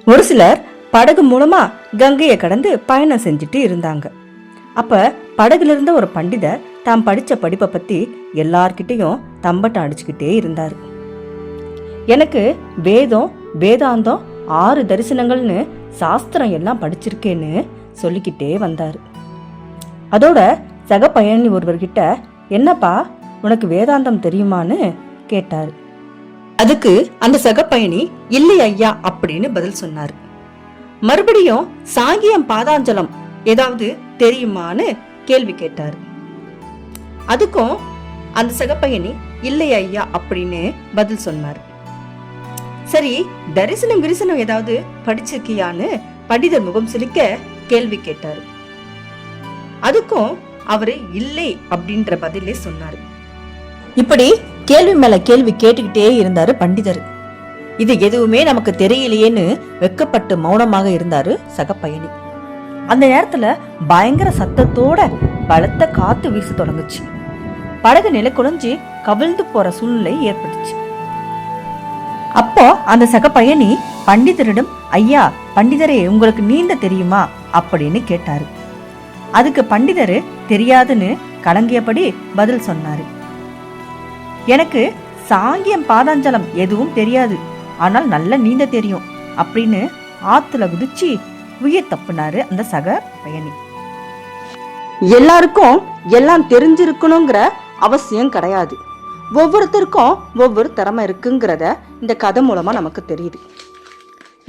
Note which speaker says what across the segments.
Speaker 1: ஒரு சிலர் படகு மூலமா கங்கையை கடந்து பயணம் செஞ்சுட்டு இருந்தாங்க. அப்ப படகுல இருந்த ஒரு பண்டிதர் தாம் படிச்ச படிப்பை பத்தி எல்லார்கிட்டையும் தம்பட்டம் அடிச்சுக்கிட்டே இருந்தாரு. எனக்கு வேதம் வேதாந்தம் 6 தரிசனங்கள்னு சாஸ்திரம் எல்லாம் படிச்சிருக்கேன்னு சொல்லிக்கிட்டே வந்தாரு. அதோட சக பயணி ஒருவர்கிட்ட, என்னப்பா உனக்கு வேதாந்தம் தெரியுமான்னு கேட்டாரு. அதுக்கு அந்த சக பயணி, இல்லை ஐயா அப்படின்னு பதில் சொன்னாரு. மறுபடியும் சாங்கியம் பாதாஞ்சலம் ஏதாவது தெரியுமான்னு கேள்வி கேட்டாரு. அதுக்கும் அந்த சக பயணி, இல்லை ஐயா அப்படின்னு பதில் சொன்னாரு. சரி, தரிசனம் விரிசனம் ஏதாவது படிச்சிருக்கியான்னு பண்டிதர் முகம் சுளிக்க கேள்வி கேட்டாரு. அதுக்கும் அவரு இல்லை அப்படின்ற பதிலே சொன்னாரு. இப்படி கேள்வி மேல கேள்வி கேட்டுக்கிட்டே இருந்தாரு பண்டிதர். இது எதுவுமே நமக்கு தெரியலையேன்னு வெக்கப்பட்டு மௌனமாக இருந்தாரு சக பயணி. அந்த நேரத்துல பயங்கர சத்தத்தோட பலத்த காத்து வீச தொடங்குச்சு. படகு நிலை குலைஞ்சு கவிழ்ந்து போற சூழ்நிலை ஏற்பட்டுச்சு. அப்போ அந்த சக பயணி பண்டிதரிடம், ஐயா பண்டிதரே உங்களுக்கு நீந்த தெரியுமா அப்படின்னு கேட்டாரு. அதுக்கு பண்டிதரு தெரியாதுன்னு கலங்கியபடி பதில் சொன்னாரு. எனக்கு சாங்கியம் பாதாஞ்சலம் எதுவும் தெரியாது, ஆனால் நல்ல நீந்த தெரியும் அப்படின்னு ஆத்துல குதிச்சு உயிர் தப்புனாரு அந்த சக பயணி. எல்லாருக்கும் எல்லாம் தெரிஞ்சிருக்கணுங்கிற அவசியம் கிடையாது. ஒவ்வொருத்தருக்கும் ஒவ்வொரு திறமை இருக்குங்கிறத இந்த கதை மூலமா நமக்கு தெரியுது.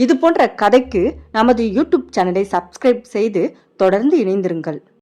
Speaker 1: இது போன்ற கதைக்கு நமது யூடியூப் சேனலை சப்ஸ்கிரைப் செய்து தொடர்ந்து இணைந்திருங்கள்.